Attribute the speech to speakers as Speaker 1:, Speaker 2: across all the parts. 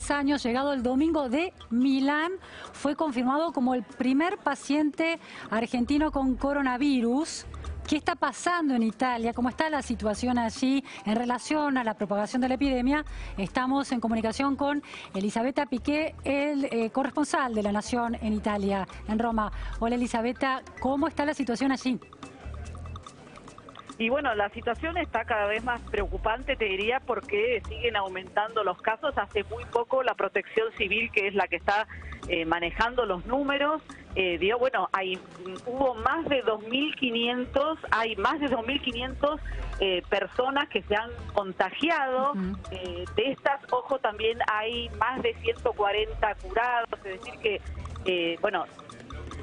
Speaker 1: 10 años, llegado el domingo de Milán, fue confirmado como el primer paciente argentino con coronavirus. ¿Qué está pasando en Italia? ¿Cómo está la situación allí en relación a la propagación de la epidemia? Estamos en comunicación con Elisabetta Piqué, el corresponsal de La Nación en Italia, en Roma. Hola Elisabetta, ¿cómo está la situación allí?
Speaker 2: Y bueno, la situación está cada vez más preocupante, te diría, porque siguen aumentando los casos. Hace muy poco la Protección Civil, que es la que está manejando los números, bueno, hubo más de 2.500, hay más de 2.500 personas que se han contagiado. De estas, ojo, también hay más de 140 curados, es decir que, bueno,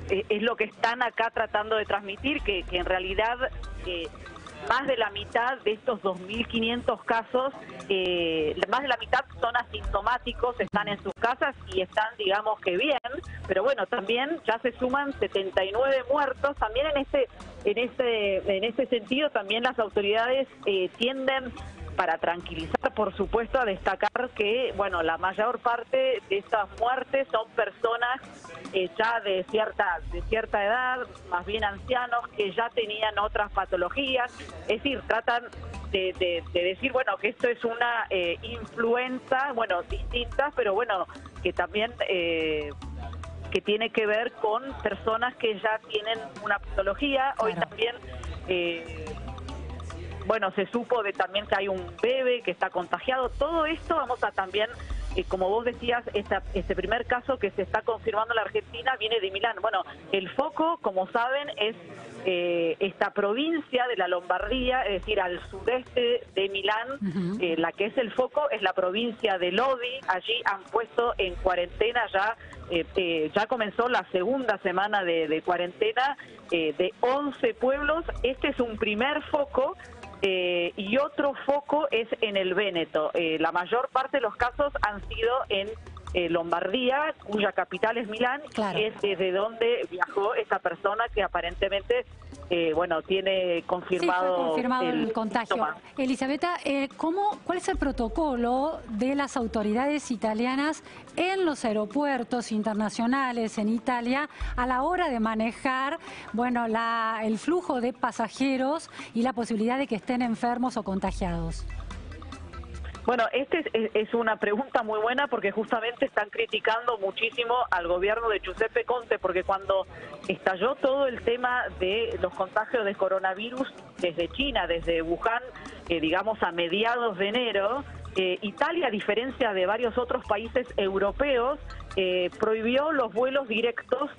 Speaker 2: es lo que están acá tratando de transmitir, que en realidad más de la mitad de estos 2.500 casos, más de la mitad son asintomáticos, están en sus casas y están, digamos que bien, pero bueno, también ya se suman 79 muertos. También en ese sentido, también las autoridades tienden, para tranquilizar, por supuesto, a destacar que, bueno, la mayor parte de estas muertes son personas ya de cierta edad, más bien ancianos, que ya tenían otras patologías. Es decir, tratan de decir, bueno, que esto es una influenza, bueno, distinta, pero bueno, que también que tiene que ver con personas que ya tienen una patología. Hoy también bueno, se supo también que hay un bebé que está contagiado. Todo esto vamos a también, como vos decías, este primer caso que se está confirmando en la Argentina viene de Milán. Bueno, el foco, como saben, es esta provincia de la Lombardía, es decir, al sudeste de Milán. La que es el foco es la provincia de Lodi. Allí han puesto en cuarentena ya comenzó la segunda semana de cuarentena de 11 pueblos. Este es un primer foco. Y otro foco es en el Véneto. La mayor parte de los casos han sido en Lombardía, cuya capital es Milán,
Speaker 1: claro.
Speaker 2: Es desde donde viajó esta persona que aparentemente, bueno, tiene confirmado,
Speaker 1: sí, fue confirmado el contagio.
Speaker 2: Síntoma.
Speaker 1: Elisabetta, ¿cuál es el protocolo de las autoridades italianas en los aeropuertos internacionales en Italia a la hora de manejar, bueno, el flujo de pasajeros y la posibilidad de que estén enfermos o contagiados?
Speaker 2: Bueno, es una pregunta muy buena, porque justamente están criticando muchísimo al gobierno de Giuseppe Conte, porque cuando estalló todo el tema de los contagios de coronavirus desde China, desde Wuhan, digamos a mediados de enero, Italia, a diferencia de varios otros países europeos, prohibió los vuelos directos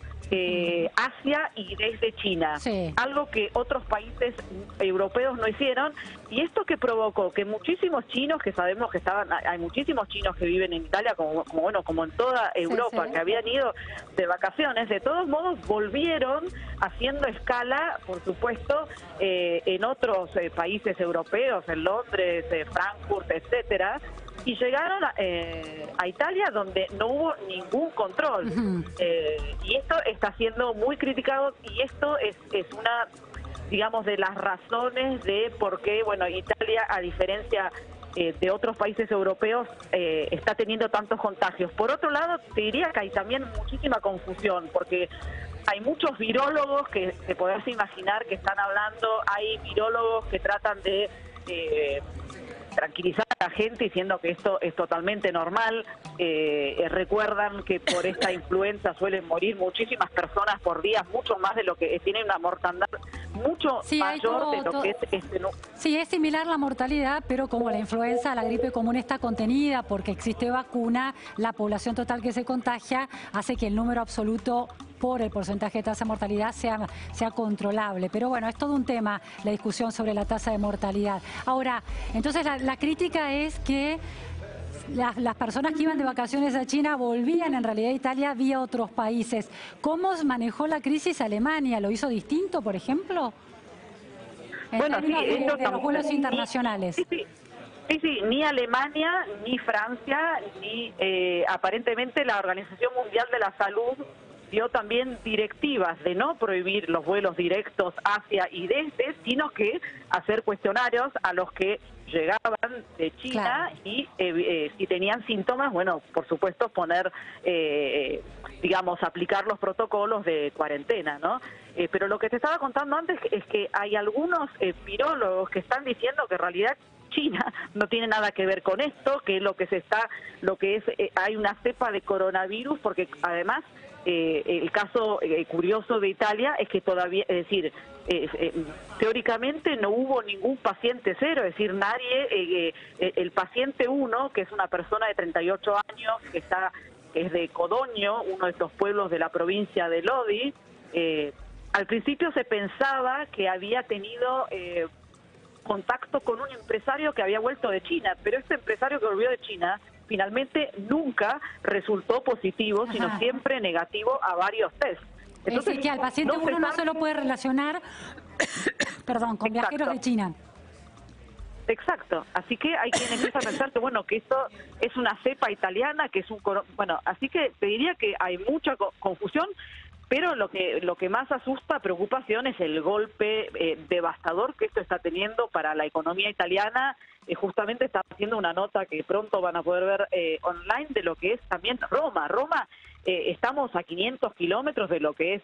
Speaker 2: hacia y desde China, sí. Algo que otros países europeos no hicieron. Y esto que provocó que muchísimos chinos, que sabemos que hay muchísimos chinos que viven en Italia, como en toda Europa, sí, sí, que habían ido de vacaciones, de todos modos volvieron haciendo escala, por supuesto, en otros países europeos, en Londres, Frankfurt, etcétera. Y llegaron a Italia, donde no hubo ningún control. Y esto está siendo muy criticado, y esto es una, digamos, de las razones de por qué, bueno, Italia, a diferencia de otros países europeos, está teniendo tantos contagios. Por otro lado, te diría que hay también muchísima confusión, porque hay muchos virólogos que te podés imaginar que están hablando, hay virólogos que tratan de tranquilizar a la gente diciendo que esto es totalmente normal. Recuerdan que por esta influenza suelen morir muchísimas personas por día, mucho más de lo que tienen una mortandad mucho mayor de lo que es este.
Speaker 1: Sí, es similar la mortalidad, pero como la influenza, la gripe común está contenida porque existe vacuna, la población total que se contagia hace que el número absoluto por el porcentaje de tasa de mortalidad sea controlable. Pero bueno, es todo un tema la discusión sobre la tasa de mortalidad. Ahora, entonces la crítica es que las personas que iban de vacaciones a China volvían en realidad a Italia vía otros países. ¿Cómo manejó la crisis Alemania? ¿Lo hizo distinto, por ejemplo? En términos de los vuelos internacionales.
Speaker 2: Sí, ni Alemania, ni Francia, ni aparentemente la Organización Mundial de la Salud dio también directivas de no prohibir los vuelos directos hacia y desde, sino que hacer cuestionarios a los que llegaban de China, claro, y si tenían síntomas, bueno, por supuesto poner, digamos, aplicar los protocolos de cuarentena, ¿no? Pero lo que te estaba contando antes es que hay algunos virólogos que están diciendo que en realidad China no tiene nada que ver con esto, que hay una cepa de coronavirus, porque además el caso curioso de Italia es que todavía, es decir, teóricamente no hubo ningún paciente cero, es decir, nadie, el paciente 1, que es una persona de 38 años, que es de Codogno, uno de estos pueblos de la provincia de Lodi, al principio se pensaba que había tenido contacto con un empresario que había vuelto de China, pero este empresario que volvió de China finalmente nunca resultó positivo, sino siempre negativo a varios test.
Speaker 1: Entonces, es que al paciente uno no se lo puede relacionar perdón, con viajeros de China.
Speaker 2: Exacto, así que hay quien empieza a pensar que bueno, que esto es una cepa italiana, que es bueno, así que te diría que hay mucha confusión, pero lo que más asusta, preocupación, es el golpe devastador que esto está teniendo para la economía italiana. Justamente está haciendo una nota que pronto van a poder ver online de lo que es también Roma. Roma, estamos a 500 kilómetros de lo que es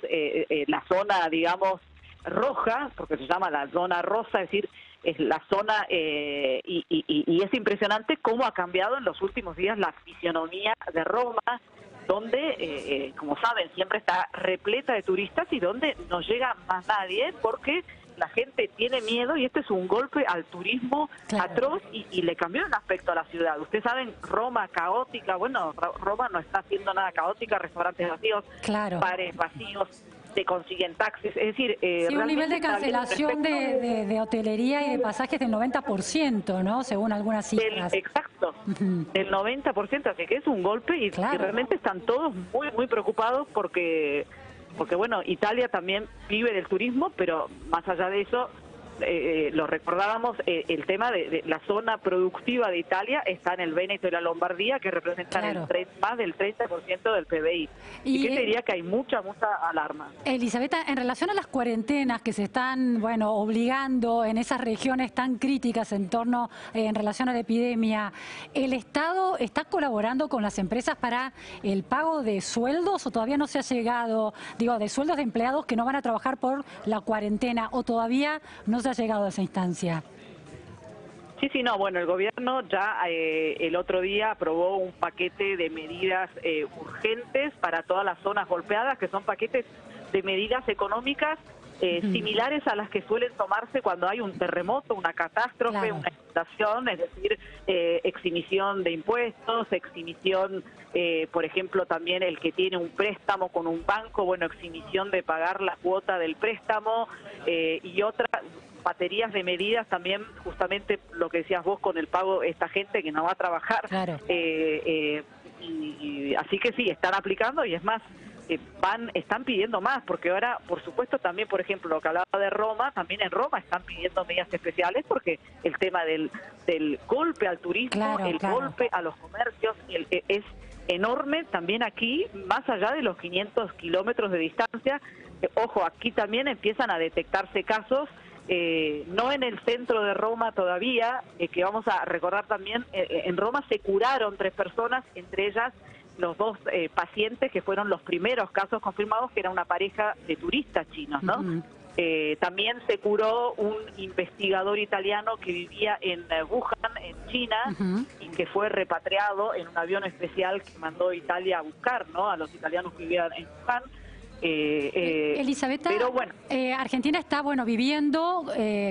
Speaker 2: la zona, digamos, roja, porque se llama la zona rosa, es decir, es la zona, y es impresionante cómo ha cambiado en los últimos días la fisionomía de Roma, donde, como saben, siempre está repleta de turistas y donde no llega más nadie porque la gente tiene miedo, y este es un golpe al turismo, claro, atroz, y le cambió el aspecto a la ciudad. Ustedes saben, Roma caótica, bueno, Roma no está haciendo nada caótica, restaurantes vacíos, claro, bares vacíos, se consiguen taxis, es decir...
Speaker 1: sí, un nivel de cancelación de hotelería y de pasajes del 90%, ¿no? Según algunas cifras.
Speaker 2: Exacto, del 90%, así que es un golpe y, claro, y realmente están todos muy, muy preocupados porque bueno, Italia también vive del turismo, pero más allá de eso, lo recordábamos, el tema de la zona productiva de Italia está en el Véneto y la Lombardía, que representan, claro, más del 30% del PBI. Y que te diría que hay mucha alarma.
Speaker 1: Elisabetta, en relación a las cuarentenas que se están, bueno, obligando en esas regiones tan críticas en relación a la epidemia, ¿el Estado está colaborando con las empresas para el pago de sueldos o todavía no se ha llegado, digo, de sueldos de empleados que no van a trabajar por la cuarentena, o todavía no se ha llegado a esa instancia?
Speaker 2: Sí, no, bueno, el gobierno ya el otro día aprobó un paquete de medidas urgentes para todas las zonas golpeadas, que son paquetes de medidas económicas similares a las que suelen tomarse cuando hay un terremoto, una catástrofe, claro, una inundación, es decir, exhibición de impuestos, exhibición, por ejemplo, también el que tiene un préstamo con un banco, bueno, exhibición de pagar la cuota del préstamo, y otras baterías de medidas también, justamente lo que decías vos con el pago de esta gente que no va a trabajar. Claro. Así que sí, están aplicando, y es más, están pidiendo más, porque ahora, por supuesto, también, por ejemplo, lo que hablaba de Roma, también en Roma están pidiendo medidas especiales, porque el tema del golpe al turismo, claro, el golpe a los comercios, es enorme también aquí, más allá de los 500 kilómetros de distancia. Ojo, aquí también empiezan a detectarse casos, no en el centro de Roma todavía, que vamos a recordar también, en Roma se curaron 3 personas, entre ellas los 2 pacientes que fueron los primeros casos confirmados, que era una pareja de turistas chinos, ¿no? También se curó un investigador italiano que vivía en Wuhan, en China, y que fue repatriado en un avión especial que mandó Italia a buscar, ¿no?, a los italianos que vivían en Wuhan.
Speaker 1: Elisabetta,
Speaker 2: pero bueno,
Speaker 1: Argentina está viviendo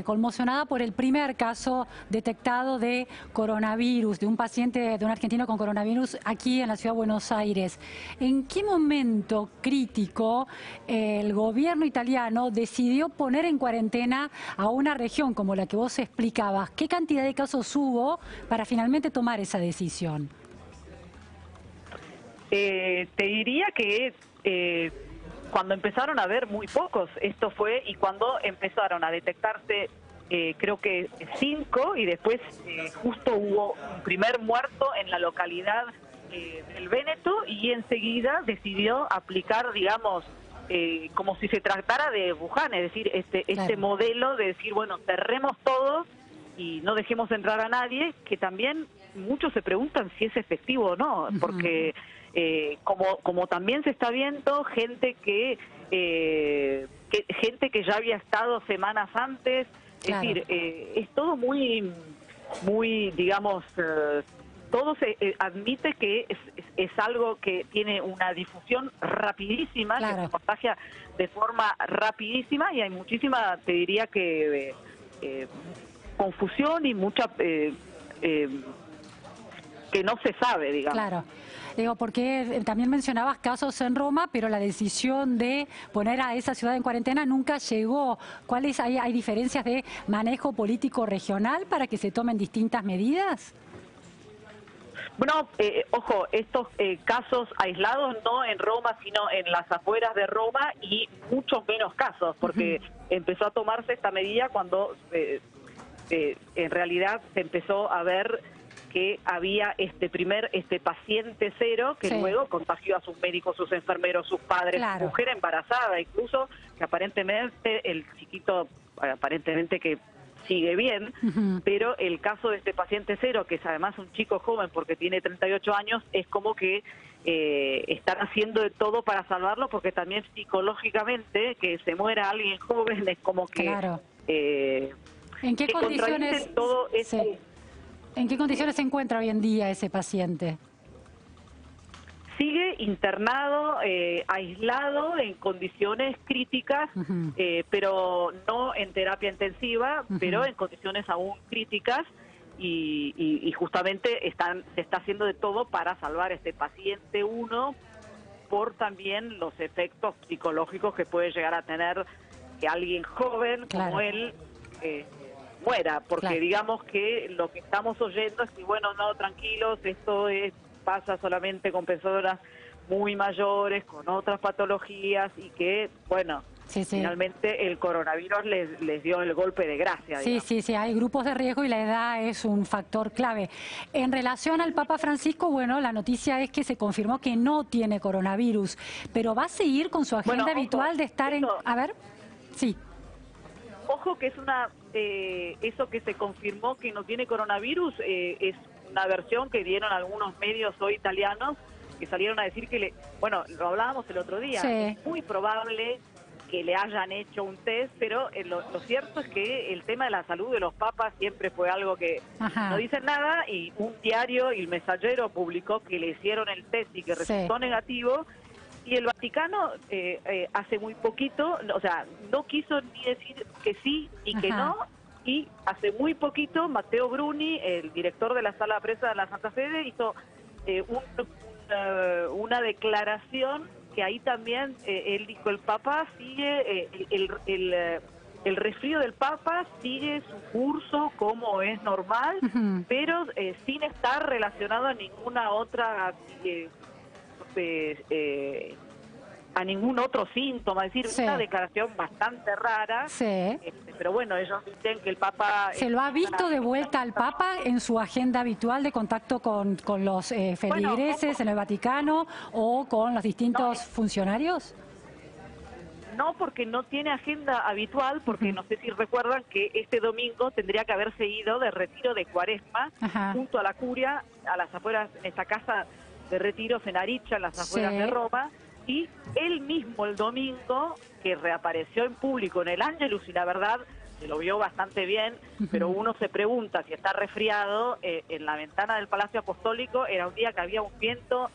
Speaker 1: conmocionada por el primer caso detectado de coronavirus, de un paciente, de un argentino con coronavirus aquí en la ciudad de Buenos Aires. ¿En qué momento crítico el gobierno italiano decidió poner en cuarentena a una región como la que vos explicabas? ¿Qué cantidad de casos hubo para finalmente tomar esa decisión?
Speaker 2: Te diría que cuando empezaron a ver muy pocos, esto fue, y cuando empezaron a detectarse, creo que 5, y después justo hubo un primer muerto en la localidad del Véneto, y enseguida decidió aplicar, digamos, como si se tratara de Wuhan, es decir, este modelo de decir, bueno, cerremos todos y no dejemos entrar a nadie, que también muchos se preguntan si es efectivo o no, porque como también se está viendo gente que ya había estado semanas antes, es decir, es todo muy, digamos, todo se admite que es algo que tiene una difusión rapidísima, que se contagia de forma rapidísima, y hay muchísima, te diría que confusión y mucha que no se sabe, digamos.
Speaker 1: Claro. Digo, porque también mencionabas casos en Roma, pero la decisión de poner a esa ciudad en cuarentena nunca llegó. ¿Cuáles hay diferencias de manejo político regional para que se tomen distintas medidas?
Speaker 2: Bueno, ojo, estos casos aislados no en Roma, sino en las afueras de Roma, y muchos menos casos, porque empezó a tomarse esta medida cuando en realidad se empezó a ver que había este paciente cero que luego contagió a sus médicos, sus enfermeros, sus padres, su mujer embarazada, incluso, que aparentemente el chiquito, aparentemente que sigue bien, pero el caso de este paciente cero, que es además un chico joven porque tiene 38 años, es como que están haciendo de todo para salvarlo, porque también psicológicamente que se muera alguien joven es como que...
Speaker 1: ¿En qué condiciones
Speaker 2: todo
Speaker 1: ¿En qué condiciones se encuentra hoy en día ese paciente?
Speaker 2: Sigue internado, aislado, en condiciones críticas, pero no en terapia intensiva, pero en condiciones aún críticas, y justamente se está haciendo de todo para salvar a este paciente 1 por también los efectos psicológicos que puede llegar a tener que alguien joven como él muera, porque digamos que lo que estamos oyendo es que, bueno, no, tranquilos, esto pasa solamente con personas muy mayores, con otras patologías, y que, bueno, finalmente el coronavirus les dio el golpe de gracia.
Speaker 1: Sí, hay grupos de riesgo y la edad es un factor clave. En relación al Papa Francisco, bueno, la noticia es que se confirmó que no tiene coronavirus, pero va a seguir con su agenda habitual de estar en... A ver,
Speaker 2: Ojo que es eso que se confirmó que no tiene coronavirus, es una versión que dieron algunos medios hoy italianos, que salieron a decir que bueno, lo hablábamos el otro día, es muy probable que le hayan hecho un test, pero lo cierto es que el tema de la salud de los papas siempre fue algo que no dicen nada, y un diario, El Messaggero, publicó que le hicieron el test y que resultó negativo. Y el Vaticano hace muy poquito, o sea, no quiso ni decir que sí ni que no, y hace muy poquito Matteo Bruni, el director de la Sala de Prensa de la Santa Sede, hizo una declaración que ahí también él dijo, el Papa sigue, el resfrío del Papa sigue su curso como es normal, pero sin estar relacionado a ninguna otra... a ningún otro síntoma, es decir, una declaración bastante rara, pero bueno, ellos dicen que el Papa...
Speaker 1: ¿Se lo ha visto de vuelta al Papa en su agenda habitual de contacto con los feligreses en el Vaticano o con los distintos funcionarios?
Speaker 2: No, porque no tiene agenda habitual, porque no sé si recuerdan que este domingo tendría que haberse ido de retiro de Cuaresma junto a la curia, a las afueras, en esta casa de retiros en Aricha, en las afueras de Roma, y él mismo el domingo, que reapareció en público en el Ángelus, y la verdad se lo vio bastante bien, pero uno se pregunta si está resfriado. En la ventana del Palacio Apostólico era un día que había un viento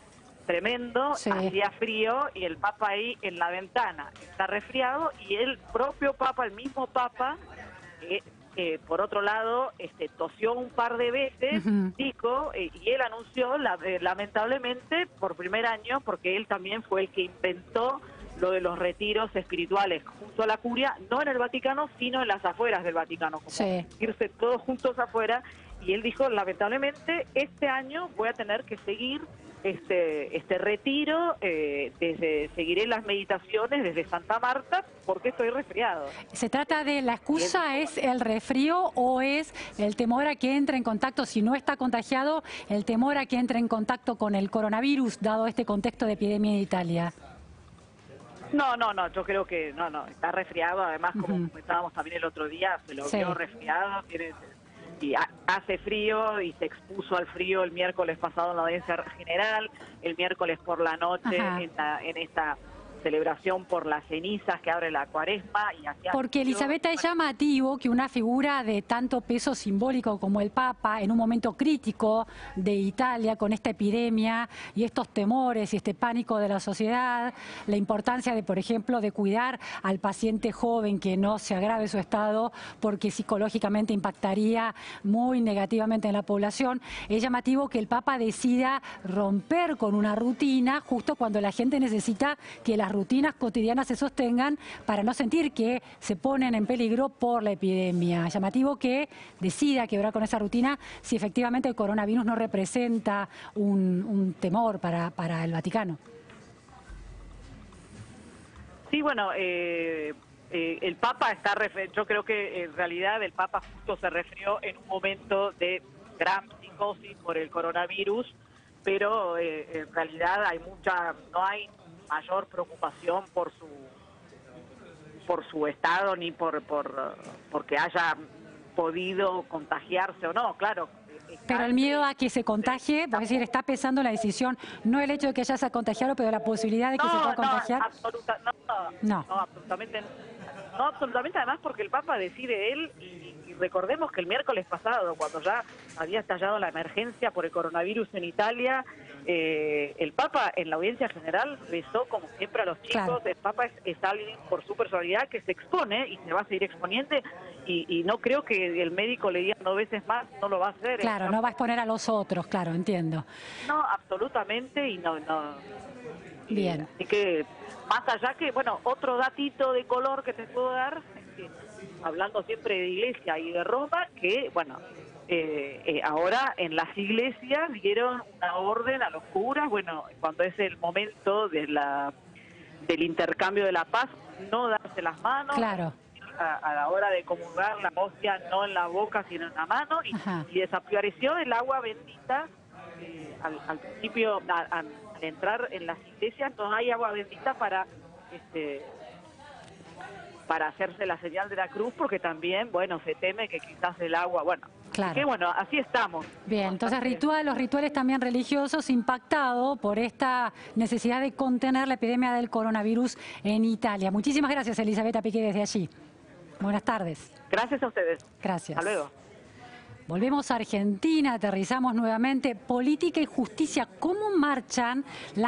Speaker 2: tremendo, hacía frío, y el Papa ahí en la ventana está resfriado, y el propio Papa, el mismo Papa, por otro lado, tosió un par de veces, dijo, y él anunció, lamentablemente, por primer año, porque él también fue el que inventó lo de los retiros espirituales junto a la curia, no en el Vaticano, sino en las afueras del Vaticano, como irse todos juntos afuera, y él dijo, lamentablemente, este año voy a tener que seguir este retiro, seguiré las meditaciones desde Santa Marta porque estoy resfriado.
Speaker 1: ¿Se trata de la excusa es el resfrío o es el temor a que entre en contacto, si no está contagiado, el temor a que entre en contacto con el coronavirus, dado este contexto de epidemia en Italia?
Speaker 2: No, yo creo que no, está resfriado, además como comentábamos también el otro día, se lo vio resfriado, y hace frío y se expuso al frío el miércoles pasado en la audiencia general, el miércoles por la noche en esta celebración por las cenizas que abre la cuaresma.
Speaker 1: Porque, Elisabetta, es llamativo que una figura de tanto peso simbólico como el Papa, en un momento crítico de Italia, con esta epidemia y estos temores y este pánico de la sociedad, la importancia de, por ejemplo, de cuidar al paciente joven, que no se agrave su estado, porque psicológicamente impactaría muy negativamente en la población, es llamativo que el Papa decida romper con una rutina justo cuando la gente necesita que las rutinas cotidianas se sostengan para no sentir que se ponen en peligro por la epidemia. Llamativo que decida quebrar con esa rutina si efectivamente el coronavirus no representa un temor para el Vaticano.
Speaker 2: Sí, bueno, el Papa yo creo que en realidad el Papa justo se refirió en un momento de gran psicosis por el coronavirus, pero en realidad no hay mayor preocupación por su estado ni porque haya podido contagiarse o no, claro.
Speaker 1: Pero el miedo a que se contagie, es decir, está pesando la decisión, no el hecho de que ella se contagiado, pero la posibilidad de que se pueda contagiar.
Speaker 2: No, absolutamente, además porque el Papa decide él, y recordemos que el miércoles pasado, cuando ya había estallado la emergencia por el coronavirus en Italia, el Papa en la audiencia general besó como siempre a los chicos. Claro. El Papa es alguien por su personalidad que se expone y se va a seguir exponiendo, y no creo que el médico le diga 2 veces más, no lo va a hacer.
Speaker 1: Claro, no va a exponer a los otros, claro, entiendo.
Speaker 2: No, absolutamente, y no.
Speaker 1: Bien.
Speaker 2: Así que, más allá que, bueno, otro datito de color que te puedo dar, es que, hablando siempre de Iglesia y de Roma, que, bueno, ahora en las iglesias dieron una orden a los curas, bueno, cuando es el momento del intercambio de la paz, no darse las manos.
Speaker 1: Claro.
Speaker 2: A la hora de comulgar la hostia, no en la boca, sino en la mano, y desapareció el agua bendita. Al principio, al entrar en las iglesias, no hay agua bendita para hacerse la señal de la cruz, porque también, bueno, se teme que quizás el agua, bueno,
Speaker 1: claro.
Speaker 2: Que bueno, así estamos.
Speaker 1: Bien, entonces los rituales también religiosos impactados por esta necesidad de contener la epidemia del coronavirus en Italia. Muchísimas gracias, Elisabetta Piqué, desde allí. Buenas tardes.
Speaker 2: Gracias a ustedes.
Speaker 1: Gracias.
Speaker 2: Hasta luego.
Speaker 1: Volvemos a Argentina, aterrizamos nuevamente. Política y justicia, ¿cómo marchan las